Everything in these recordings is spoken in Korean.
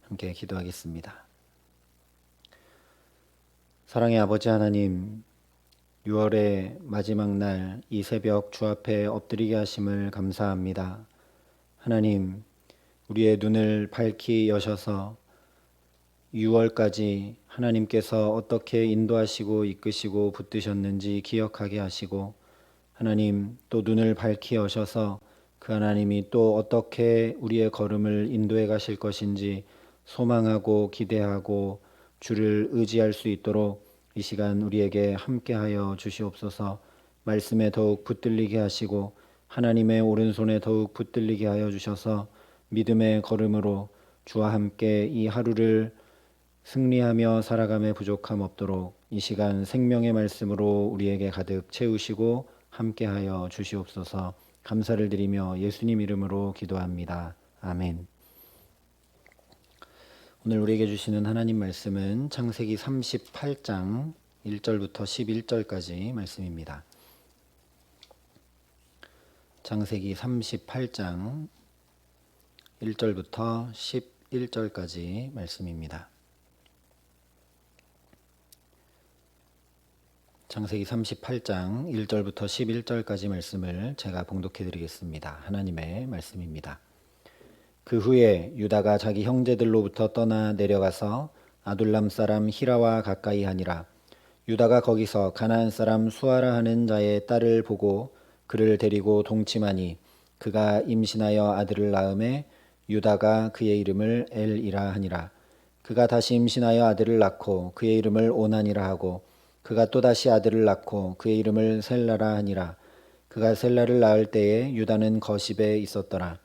함께 기도하겠습니다. 사랑의 아버지 하나님, 6월의 마지막 날 이 새벽 주 앞에 엎드리게 하심을 감사합니다. 하나님, 우리의 눈을 밝히 여셔서 6월까지 하나님께서 어떻게 인도하시고 이끄시고 붙드셨는지 기억하게 하시고, 하나님 또 눈을 밝히 여셔서 그 하나님이 또 어떻게 우리의 걸음을 인도해 가실 것인지 소망하고 기대하고 주를 의지할 수 있도록 이 시간 우리에게 함께하여 주시옵소서. 말씀에 더욱 붙들리게 하시고 하나님의 오른손에 더욱 붙들리게 하여 주셔서 믿음의 걸음으로 주와 함께 이 하루를 승리하며 살아감에 부족함 없도록 이 시간 생명의 말씀으로 우리에게 가득 채우시고 함께하여 주시옵소서. 감사를 드리며 예수님 이름으로 기도합니다. 아멘. 오늘 우리에게 주시는 하나님 말씀은 창세기 38장 1절부터 11절까지 말씀입니다. 창세기 38장 1절부터 11절까지 말씀입니다. 창세기 38장 1절부터 11절까지 말씀을 제가 봉독해 드리겠습니다. 하나님의 말씀입니다. 그 후에 유다가 자기 형제들로부터 떠나 내려가서 아둘람 사람 히라와 가까이 하니라. 유다가 거기서 가나안 사람 수아라 하는 자의 딸을 보고 그를 데리고 동침하니 그가 임신하여 아들을 낳음에 유다가 그의 이름을 엘이라 하니라. 그가 다시 임신하여 아들을 낳고 그의 이름을 오난이라 하고 그가 또다시 아들을 낳고 그의 이름을 셀라라 하니라. 그가 셀라를 낳을 때에 유다는 거십에 있었더라.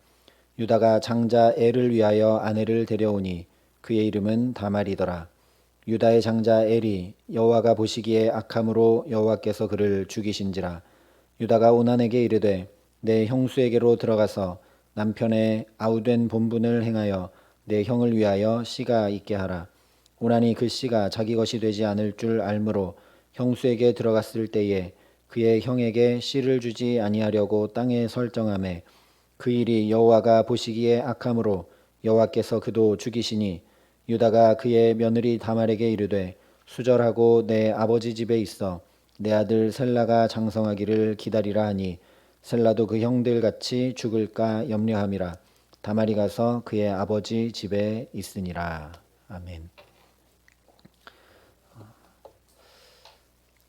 유다가 장자 엘을 위하여 아내를 데려오니 그의 이름은 다말이더라. 유다의 장자 엘이 여호와가 보시기에 악함으로 여호와께서 그를 죽이신지라. 유다가 오난에게 이르되 내 형수에게로 들어가서 남편의 아우된 본분을 행하여 내 형을 위하여 씨가 있게 하라. 오난이 그 씨가 자기 것이 되지 않을 줄 알므로 형수에게 들어갔을 때에 그의 형에게 씨를 주지 아니하려고 땅에 설정하매 그 일이 여호와가 보시기에 악함으로 여호와께서 그도 죽이시니 유다가 그의 며느리 다말에게 이르되 수절하고 내 아버지 집에 있어 내 아들 셀라가 장성하기를 기다리라 하니 셀라도 그 형들 같이 죽을까 염려함이라. 다말이 가서 그의 아버지 집에 있으니라. 아멘.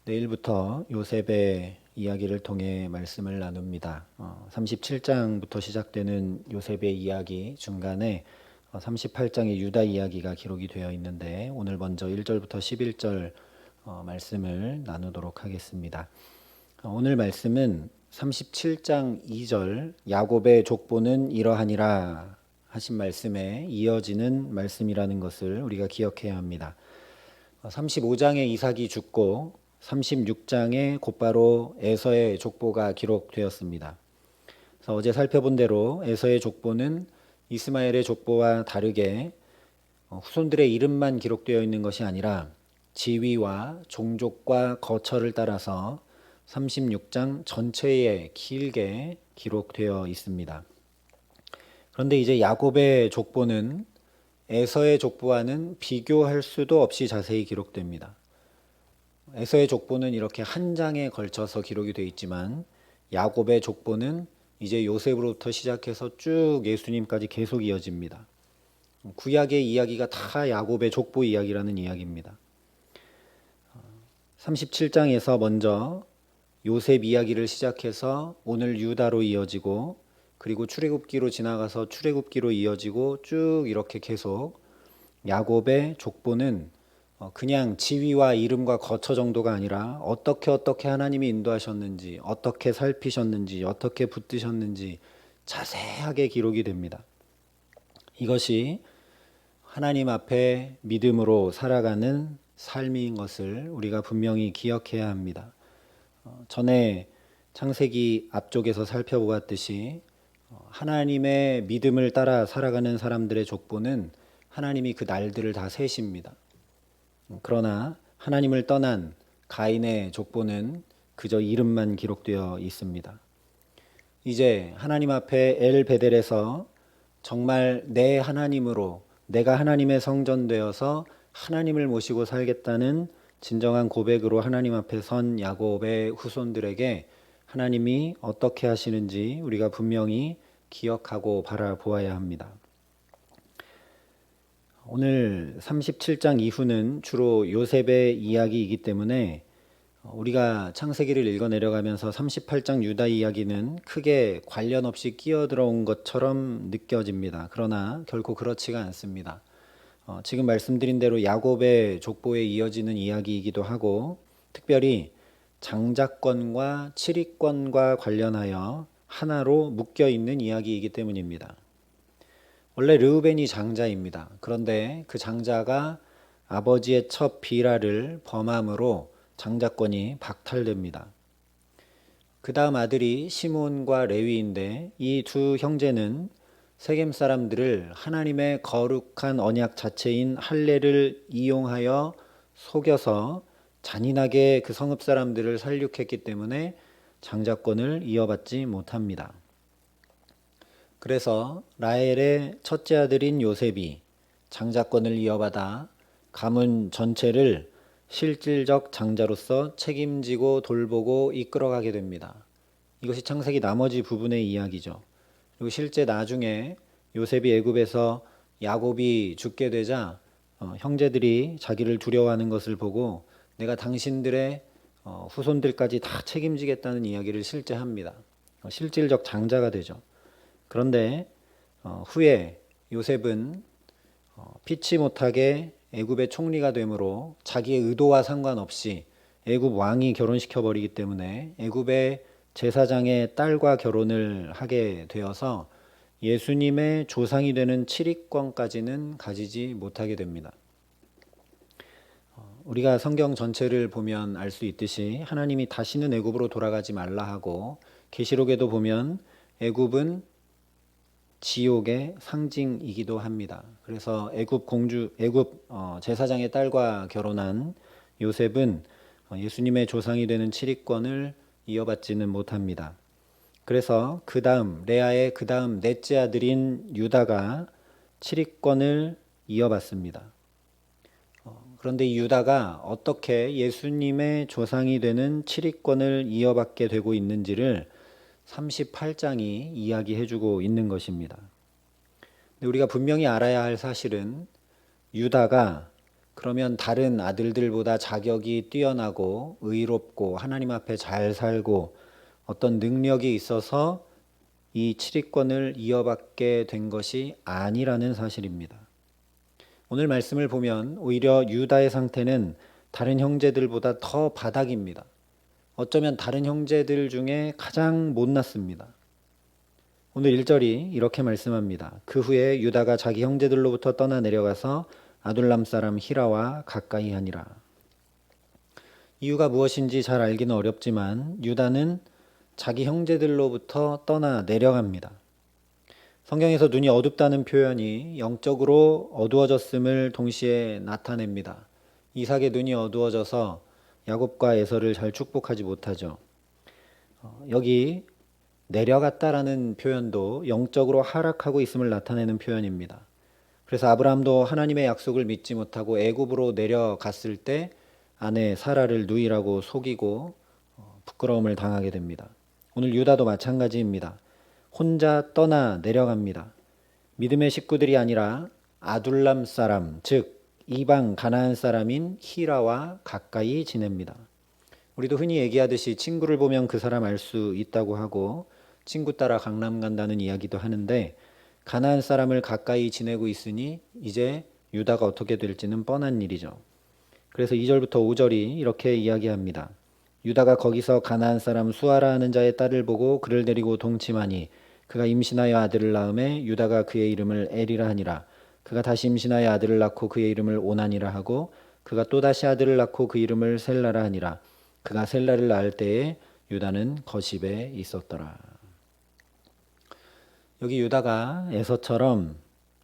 내일부터 요셉의 이야기를 통해 말씀을 나눕니다. 37장부터 시작되는 요셉의 이야기 중간에 38장의 유다 이야기가 기록이 되어 있는데 오늘 먼저 1절부터 11절 말씀을 나누도록 하겠습니다. 오늘 말씀은 37장 2절 야곱의 족보는 이러하니라 하신 말씀에 이어지는 말씀이라는 것을 우리가 기억해야 합니다. 35장에 이삭이 죽고 36장에 곧바로 에서의 족보가 기록되었습니다. 그래서 어제 살펴본 대로 에서의 족보는 이스마엘의 족보와 다르게 후손들의 이름만 기록되어 있는 것이 아니라 지위와 종족과 거처를 따라서 36장 전체에 길게 기록되어 있습니다. 그런데 이제 야곱의 족보는 에서의 족보와는 비교할 수도 없이 자세히 기록됩니다. 에서의 족보는 이렇게 한 장에 걸쳐서 기록이 되어 있지만 야곱의 족보는 이제 요셉으로부터 시작해서 쭉 예수님까지 계속 이어집니다. 구약의 이야기가 다 야곱의 족보 이야기라는 이야기입니다. 37장에서 먼저 요셉 이야기를 시작해서 오늘 유다로 이어지고 그리고 출애굽기로 지나가서 출애굽기로 이어지고 쭉 이렇게 계속 야곱의 족보는 그냥 지위와 이름과 거처 정도가 아니라 어떻게 하나님이 인도하셨는지, 어떻게 살피셨는지, 어떻게 붙드셨는지 자세하게 기록이 됩니다. 이것이 하나님 앞에 믿음으로 살아가는 삶인 것을 우리가 분명히 기억해야 합니다. 전에 창세기 앞쪽에서 살펴보았듯이 하나님의 믿음을 따라 살아가는 사람들의 족보는 하나님이 그 날들을 다 세십니다. 그러나 하나님을 떠난 가인의 족보는 그저 이름만 기록되어 있습니다. 이제 하나님 앞에 엘 베델에서 정말 내 하나님으로 내가 하나님의 성전 되어서 하나님을 모시고 살겠다는 진정한 고백으로 하나님 앞에 선 야곱의 후손들에게 하나님이 어떻게 하시는지 우리가 분명히 기억하고 바라보아야 합니다. 오늘 37장 이후는 주로 요셉의 이야기이기 때문에 우리가 창세기를 읽어 내려가면서 38장 유다 이야기는 크게 관련 없이 끼어들어온 것처럼 느껴집니다. 그러나 결코 그렇지가 않습니다. 지금 말씀드린 대로 야곱의 족보에 이어지는 이야기이기도 하고 특별히 장자권과 치리권과 관련하여 하나로 묶여 있는 이야기이기 때문입니다. 원래 르우벤이 장자입니다. 그런데 그 장자가 아버지의 첩 비라를 범함으로 장자권이 박탈됩니다. 그 다음 아들이 시몬과 레위인데 이 두 형제는 세겜 사람들을 하나님의 거룩한 언약 자체인 할례를 이용하여 속여서 잔인하게 그 성읍 사람들을 살육했기 때문에 장자권을 이어받지 못합니다. 그래서 라헬의 첫째 아들인 요셉이 장자권을 이어받아 가문 전체를 실질적 장자로서 책임지고 돌보고 이끌어가게 됩니다. 이것이 창세기 나머지 부분의 이야기죠. 그리고 실제 나중에 요셉이 애굽에서 야곱이 죽게 되자 형제들이 자기를 두려워하는 것을 보고 내가 당신들의 후손들까지 다 책임지겠다는 이야기를 실제 합니다. 실질적 장자가 되죠. 그런데 후에 요셉은 피치 못하게 애굽의 총리가 되므로 자기의 의도와 상관없이 애굽 왕이 결혼시켜 버리기 때문에 애굽의 제사장의 딸과 결혼을 하게 되어서 예수님의 조상이 되는 치리권까지는 가지지 못하게 됩니다. 우리가 성경 전체를 보면 알 수 있듯이 하나님이 다시는 애굽으로 돌아가지 말라 하고 계시록에도 보면 애굽은 지옥의 상징이기도 합니다. 그래서 애굽 제사장의 딸과 결혼한 요셉은 예수님의 조상이 되는 치리권을 이어받지는 못합니다. 그래서 그 다음 레아의 그 다음 넷째 아들인 유다가 치리권을 이어받습니다. 그런데 이 유다가 어떻게 예수님의 조상이 되는 치리권을 이어받게 되고 있는지를 38장이 이야기해주고 있는 것입니다. 근데 우리가 분명히 알아야 할 사실은 유다가 그러면 다른 아들들보다 자격이 뛰어나고 의롭고 하나님 앞에 잘 살고 어떤 능력이 있어서 이 치리권을 이어받게 된 것이 아니라는 사실입니다. 오늘 말씀을 보면 오히려 유다의 상태는 다른 형제들보다 더 바닥입니다. 어쩌면 다른 형제들 중에 가장 못났습니다. 오늘 1절이 이렇게 말씀합니다. 그 후에 유다가 자기 형제들로부터 떠나 내려가서 아둘람 사람 히라와 가까이 하니라. 이유가 무엇인지 잘 알기는 어렵지만 유다는 자기 형제들로부터 떠나 내려갑니다. 성경에서 눈이 어둡다는 표현이 영적으로 어두워졌음을 동시에 나타냅니다. 이삭의 눈이 어두워져서 야곱과 에서를 잘 축복하지 못하죠. 여기 내려갔다라는 표현도 영적으로 하락하고 있음을 나타내는 표현입니다. 그래서 아브라함도 하나님의 약속을 믿지 못하고 애굽으로 내려갔을 때 아내 사라를 누이라고 속이고 부끄러움을 당하게 됩니다. 오늘 유다도 마찬가지입니다. 혼자 떠나 내려갑니다. 믿음의 식구들이 아니라 아둘람 사람, 즉 이방 가나안 사람인 히라와 가까이 지냅니다. 우리도 흔히 얘기하듯이 친구를 보면 그 사람 알 수 있다고 하고 친구 따라 강남 간다는 이야기도 하는데 가나안 사람을 가까이 지내고 있으니 이제 유다가 어떻게 될지는 뻔한 일이죠. 그래서 2절부터 5절이 이렇게 이야기합니다. 유다가 거기서 가나안 사람 수아라 하는 자의 딸을 보고 그를 데리고 동침하니 그가 임신하여 아들을 낳음에 유다가 그의 이름을 엘이라 하니라. 그가 다시 임신하여 아들을 낳고 그의 이름을 오난이라 하고 그가 또다시 아들을 낳고 그 이름을 셀라라 하니라. 그가 셀라를 낳을 때에 유다는 거십에 있었더라. 여기 유다가 에서처럼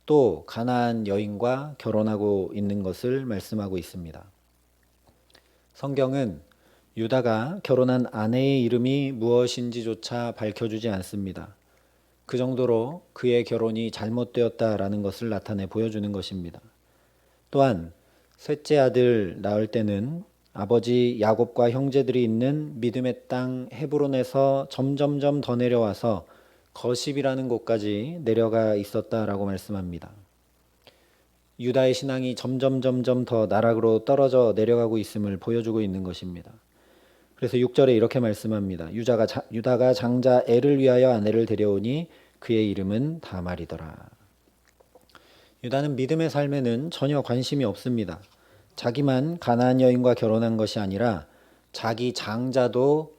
또 가나안 여인과 결혼하고 있는 것을 말씀하고 있습니다. 성경은 유다가 결혼한 아내의 이름이 무엇인지조차 밝혀주지 않습니다. 그 정도로 그의 결혼이 잘못되었다라는 것을 나타내 보여주는 것입니다. 또한 셋째 아들 낳을 때는 아버지 야곱과 형제들이 있는 믿음의 땅 헤브론에서 점점점 더 내려와서 거십이라는 곳까지 내려가 있었다라고 말씀합니다. 유다의 신앙이 점점 더 나락으로 떨어져 내려가고 있음을 보여주고 있는 것입니다. 그래서 6절에 이렇게 말씀합니다. 유다가 장자 엘을 위하여 아내를 데려오니 그의 이름은 다말이더라. 유다는 믿음의 삶에는 전혀 관심이 없습니다. 자기만 가나안 여인과 결혼한 것이 아니라 자기 장자도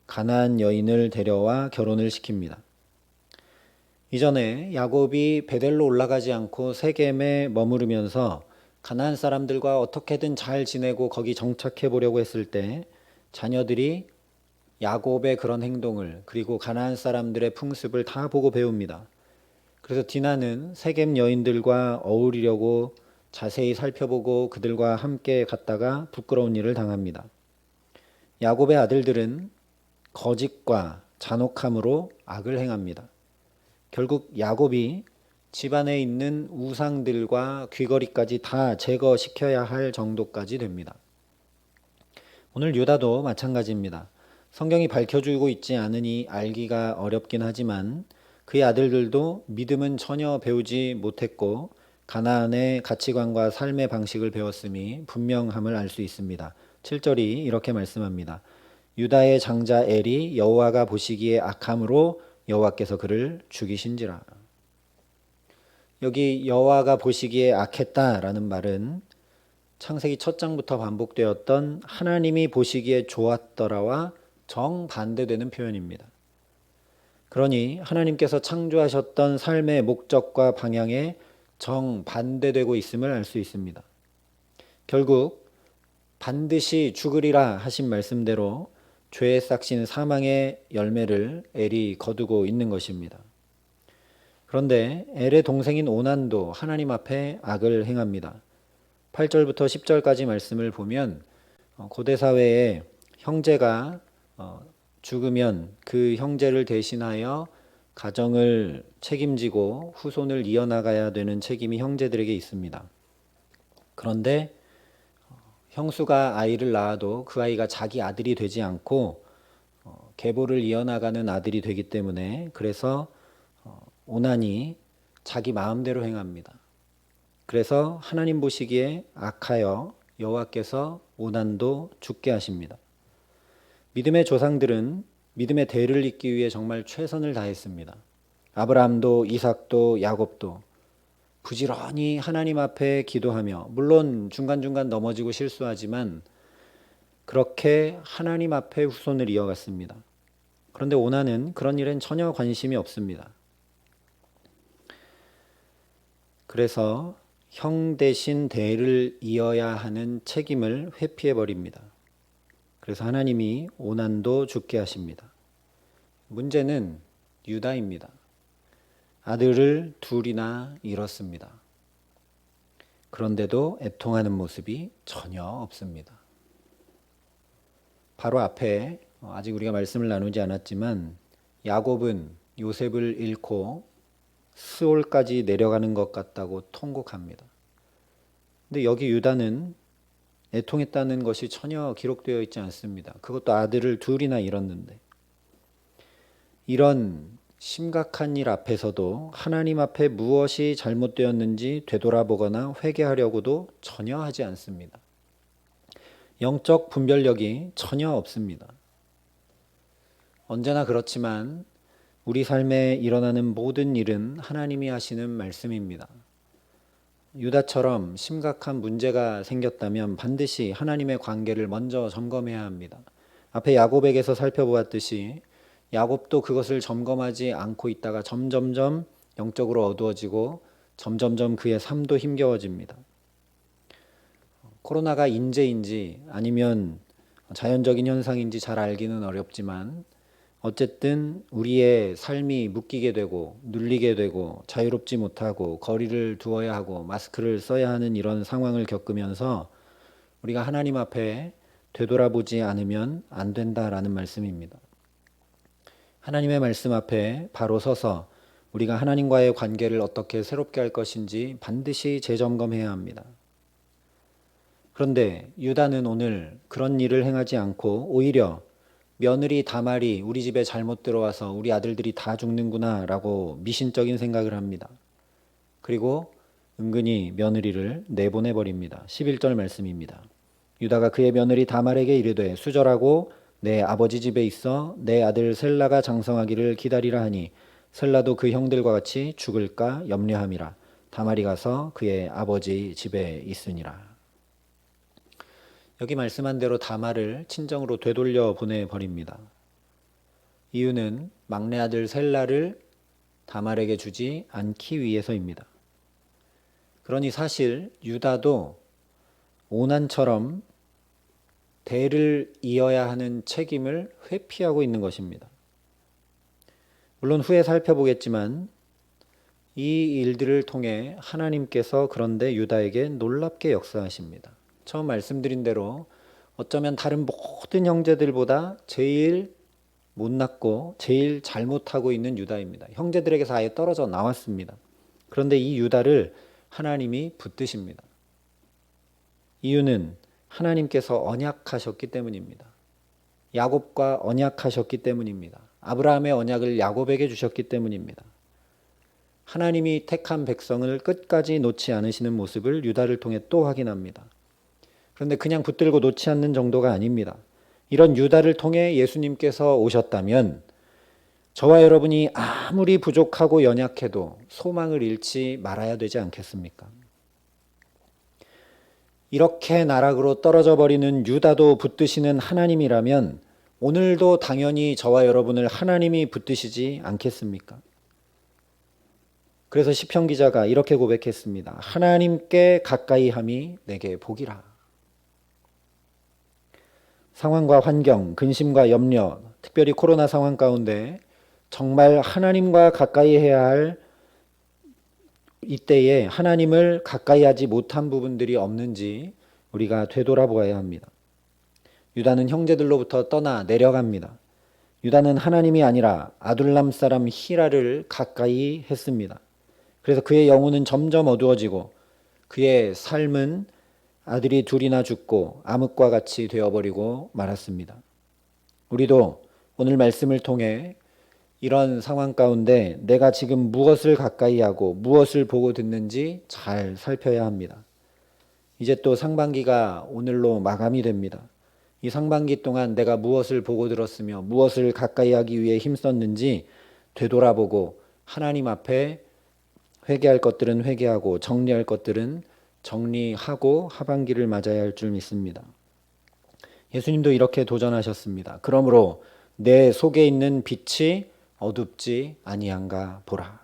가나안 여인을 데려와 결혼을 시킵니다. 이전에 야곱이 베델로 올라가지 않고 세겜에 머무르면서 가나안 사람들과 어떻게든 잘 지내고 거기 정착해 보려고 했을 때 자녀들이 야곱의 그런 행동을 그리고 가나안 사람들의 풍습을 다 보고 배웁니다. 그래서 디나는 세겜 여인들과 어울리려고 자세히 살펴보고 그들과 함께 갔다가 부끄러운 일을 당합니다. 야곱의 아들들은 거짓과 잔혹함으로 악을 행합니다. 결국 야곱이 집안에 있는 우상들과 귀걸이까지 다 제거시켜야 할 정도까지 됩니다. 오늘 유다도 마찬가지입니다. 성경이 밝혀주고 있지 않으니 알기가 어렵긴 하지만 그의 아들들도 믿음은 전혀 배우지 못했고 가나안의 가치관과 삶의 방식을 배웠음이 분명함을 알 수 있습니다. 7절이 이렇게 말씀합니다. 유다의 장자 엘이 여호와가 보시기에 악함으로 여호와께서 그를 죽이신지라. 여기 여호와가 보시기에 악했다라는 말은 창세기 첫 장부터 반복되었던 하나님이 보시기에 좋았더라와 정반대되는 표현입니다. 그러니 하나님께서 창조하셨던 삶의 목적과 방향에 정반대되고 있음을 알 수 있습니다. 결국 반드시 죽으리라 하신 말씀대로 죄에 싹신 사망의 열매를 엘이 거두고 있는 것입니다. 그런데 엘의 동생인 오난도 하나님 앞에 악을 행합니다. 8절부터 10절까지 말씀을 보면 고대 사회에 형제가 죽으면 그 형제를 대신하여 가정을 책임지고 후손을 이어나가야 되는 책임이 형제들에게 있습니다. 그런데 형수가 아이를 낳아도 그 아이가 자기 아들이 되지 않고 계보를 이어나가는 아들이 되기 때문에 그래서 오난이 자기 마음대로 행합니다. 그래서 하나님 보시기에 악하여 여호와께서 오난도 죽게 하십니다. 믿음의 조상들은 믿음의 대를 잇기 위해 정말 최선을 다했습니다. 아브라함도 이삭도 야곱도 부지런히 하나님 앞에 기도하며 물론 중간중간 넘어지고 실수하지만 그렇게 하나님 앞에 후손을 이어갔습니다. 그런데 오난은 그런 일엔 전혀 관심이 없습니다. 그래서 형 대신 대를 이어야 하는 책임을 회피해버립니다. 그래서 하나님이 오난도 죽게 하십니다. 문제는 유다입니다. 아들을 둘이나 잃었습니다. 그런데도 애통하는 모습이 전혀 없습니다. 바로 앞에 아직 우리가 말씀을 나누지 않았지만 야곱은 요셉을 잃고 스올까지 내려가는 것 같다고 통곡합니다. 근데 여기 유다는 애통했다는 것이 전혀 기록되어 있지 않습니다. 그것도 아들을 둘이나 잃었는데 이런 심각한 일 앞에서도 하나님 앞에 무엇이 잘못되었는지 되돌아보거나 회개하려고도 전혀 하지 않습니다. 영적 분별력이 전혀 없습니다. 언제나 그렇지만 우리 삶에 일어나는 모든 일은 하나님이 하시는 말씀입니다. 유다처럼 심각한 문제가 생겼다면 반드시 하나님의 관계를 먼저 점검해야 합니다. 앞에 야곱에게서 살펴보았듯이 야곱도 그것을 점검하지 않고 있다가 점점점 영적으로 어두워지고 점점점 그의 삶도 힘겨워집니다. 코로나가 인재인지 아니면 자연적인 현상인지 잘 알기는 어렵지만 어쨌든 우리의 삶이 묶이게 되고 눌리게 되고 자유롭지 못하고 거리를 두어야 하고 마스크를 써야 하는 이런 상황을 겪으면서 우리가 하나님 앞에 되돌아보지 않으면 안 된다라는 말씀입니다. 하나님의 말씀 앞에 바로 서서 우리가 하나님과의 관계를 어떻게 새롭게 할 것인지 반드시 재점검해야 합니다. 그런데 유다는 오늘 그런 일을 행하지 않고 오히려 며느리 다말이 우리 집에 잘못 들어와서 우리 아들들이 다 죽는구나 라고 미신적인 생각을 합니다. 그리고 은근히 며느리를 내보내버립니다. 11절 말씀입니다. 유다가 그의 며느리 다말에게 이르되 수절하고 내 아버지 집에 있어 내 아들 셀라가 장성하기를 기다리라 하니 셀라도 그 형들과 같이 죽을까 염려함이라. 다말이 가서 그의 아버지 집에 있으니라. 여기 말씀한 대로 다말을 친정으로 되돌려 보내버립니다. 이유는 막내 아들 셀라를 다말에게 주지 않기 위해서입니다. 그러니 사실 유다도 오난처럼 대를 이어야 하는 책임을 회피하고 있는 것입니다. 물론 후에 살펴보겠지만 이 일들을 통해 하나님께서 그런데 유다에게 놀랍게 역사하십니다. 처음 말씀드린 대로 어쩌면 다른 모든 형제들보다 제일 못났고 제일 잘못하고 있는 유다입니다. 형제들에게서 아예 떨어져 나왔습니다. 그런데 이 유다를 하나님이 붙드십니다. 이유는 하나님께서 언약하셨기 때문입니다. 야곱과 언약하셨기 때문입니다. 아브라함의 언약을 야곱에게 주셨기 때문입니다. 하나님이 택한 백성을 끝까지 놓지 않으시는 모습을 유다를 통해 또 확인합니다. 그런데 그냥 붙들고 놓지 않는 정도가 아닙니다. 이런 유다를 통해 예수님께서 오셨다면 저와 여러분이 아무리 부족하고 연약해도 소망을 잃지 말아야 되지 않겠습니까? 이렇게 나락으로 떨어져 버리는 유다도 붙드시는 하나님이라면 오늘도 당연히 저와 여러분을 하나님이 붙드시지 않겠습니까? 그래서 시편 기자가 이렇게 고백했습니다. 하나님께 가까이 함이 내게 복이라. 상황과 환경, 근심과 염려, 특별히 코로나 상황 가운데 정말 하나님과 가까이 해야 할 이때에 하나님을 가까이 하지 못한 부분들이 없는지 우리가 되돌아보아야 합니다. 유다는 형제들로부터 떠나 내려갑니다. 유다는 하나님이 아니라 아둘람 사람 히라를 가까이 했습니다. 그래서 그의 영혼은 점점 어두워지고 그의 삶은 아들이 둘이나 죽고 암흑과 같이 되어버리고 말았습니다. 우리도 오늘 말씀을 통해 이런 상황 가운데 내가 지금 무엇을 가까이 하고 무엇을 보고 듣는지 잘 살펴야 합니다. 이제 또 상반기가 오늘로 마감이 됩니다. 이 상반기 동안 내가 무엇을 보고 들었으며 무엇을 가까이 하기 위해 힘썼는지 되돌아보고 하나님 앞에 회개할 것들은 회개하고 정리할 것들은 정리하고 하반기를 맞아야 할 줄 믿습니다. 예수님도 이렇게 도전하셨습니다. 그러므로 내 속에 있는 빛이 어둡지 아니한가 보라.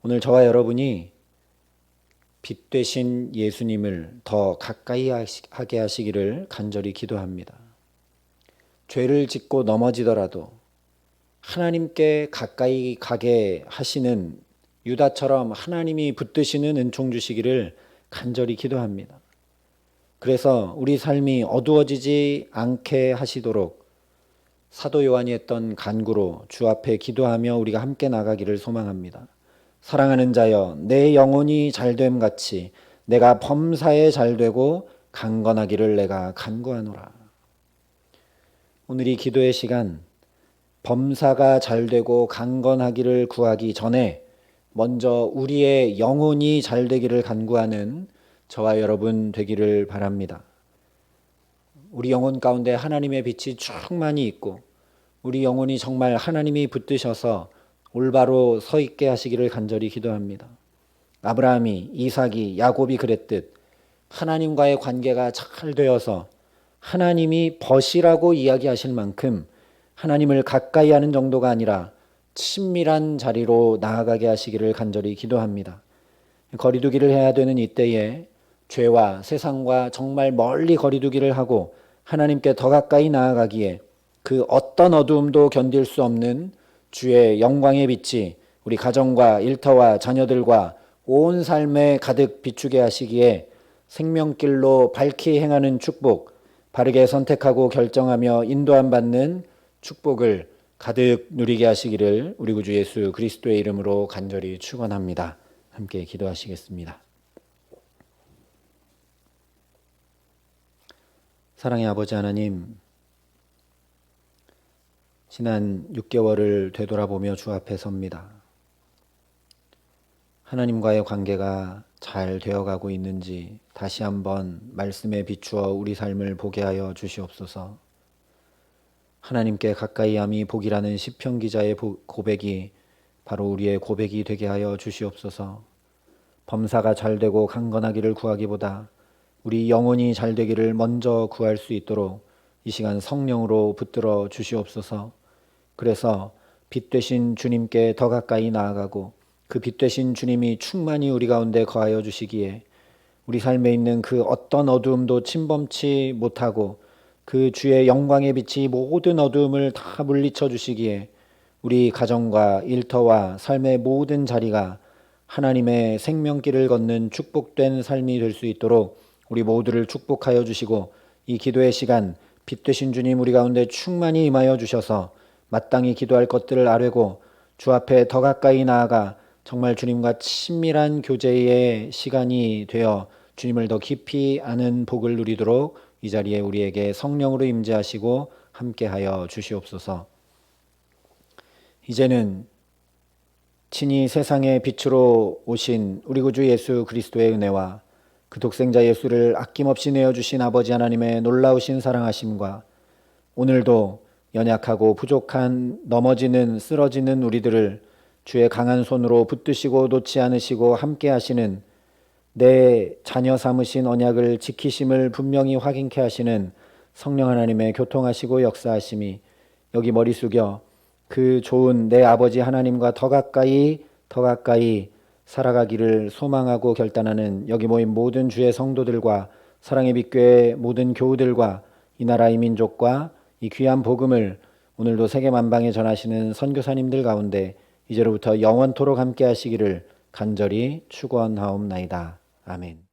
오늘 저와 여러분이 빛 되신 예수님을 더 가까이 하게 하시기를 간절히 기도합니다. 죄를 짓고 넘어지더라도 하나님께 가까이 가게 하시는 유다처럼 하나님이 붙드시는 은총 주시기를 간절히 기도합니다. 그래서 우리 삶이 어두워지지 않게 하시도록 사도 요한이 했던 간구로 주 앞에 기도하며 우리가 함께 나가기를 소망합니다. 사랑하는 자여, 내 영혼이 잘됨 같이 내가 범사에 잘되고 강건하기를 내가 간구하노라. 오늘 이 기도의 시간, 범사가 잘되고 강건하기를 구하기 전에 먼저 우리의 영혼이 잘되기를 간구하는 저와 여러분 되기를 바랍니다. 우리 영혼 가운데 하나님의 빛이 충만히 있고 우리 영혼이 정말 하나님이 붙드셔서 올바로 서 있게 하시기를 간절히 기도합니다. 아브라함이, 이삭이, 야곱이 그랬듯 하나님과의 관계가 잘 되어서 하나님이 벗이라고 이야기하실 만큼 하나님을 가까이 하는 정도가 아니라 친밀한 자리로 나아가게 하시기를 간절히 기도합니다. 거리두기를 해야 되는 이때에 죄와 세상과 정말 멀리 거리두기를 하고 하나님께 더 가까이 나아가기에 그 어떤 어두움도 견딜 수 없는 주의 영광의 빛이 우리 가정과 일터와 자녀들과 온 삶에 가득 비추게 하시기에 생명길로 밝히 행하는 축복, 바르게 선택하고 결정하며 인도함 받는 축복을 가득 누리게 하시기를 우리 구주 예수 그리스도의 이름으로 간절히 축원합니다. 함께 기도하시겠습니다. 사랑의 아버지 하나님, 지난 6개월을 되돌아보며 주 앞에 섭니다. 하나님과의 관계가 잘 되어가고 있는지 다시 한번 말씀에 비추어 우리 삶을 보게 하여 주시옵소서. 하나님께 가까이함이 복이라는 시편 기자의 고백이 바로 우리의 고백이 되게 하여 주시옵소서. 범사가 잘 되고 강건하기를 구하기보다 우리 영혼이 잘 되기를 먼저 구할 수 있도록 이 시간 성령으로 붙들어 주시옵소서. 그래서 빛 되신 주님께 더 가까이 나아가고 그 빛 되신 주님이 충만히 우리 가운데 거하여 주시기에 우리 삶에 있는 그 어떤 어두움도 침범치 못하고 그 주의 영광의 빛이 모든 어두움을 다 물리쳐 주시기에 우리 가정과 일터와 삶의 모든 자리가 하나님의 생명길을 걷는 축복된 삶이 될 수 있도록 우리 모두를 축복하여 주시고 이 기도의 시간 빛 되신 주님 우리 가운데 충만히 임하여 주셔서 마땅히 기도할 것들을 아뢰고 주 앞에 더 가까이 나아가 정말 주님과 친밀한 교제의 시간이 되어 주님을 더 깊이 아는 복을 누리도록 이 자리에 우리에게 성령으로 임재하시고 함께하여 주시옵소서. 이제는 친히 세상의 빛으로 오신 우리 구주 예수 그리스도의 은혜와 그 독생자 예수를 아낌없이 내어주신 아버지 하나님의 놀라우신 사랑하심과 오늘도 연약하고 부족한 넘어지는 쓰러지는 우리들을 주의 강한 손으로 붙드시고 놓지 않으시고 함께 하시는 내 자녀 삼으신 언약을 지키심을 분명히 확인케 하시는 성령 하나님의 교통하시고 역사하심이 여기 머리 숙여 그 좋은 내 아버지 하나님과 더 가까이 살아가기를 소망하고 결단하는 여기 모인 모든 주의 성도들과 사랑의 빛교회 모든 교우들과 이 나라 이 민족과 이 귀한 복음을 오늘도 세계 만방에 전하시는 선교사님들 가운데 이제로부터 영원토록 함께 하시기를 간절히 축원하옵나이다. 아멘.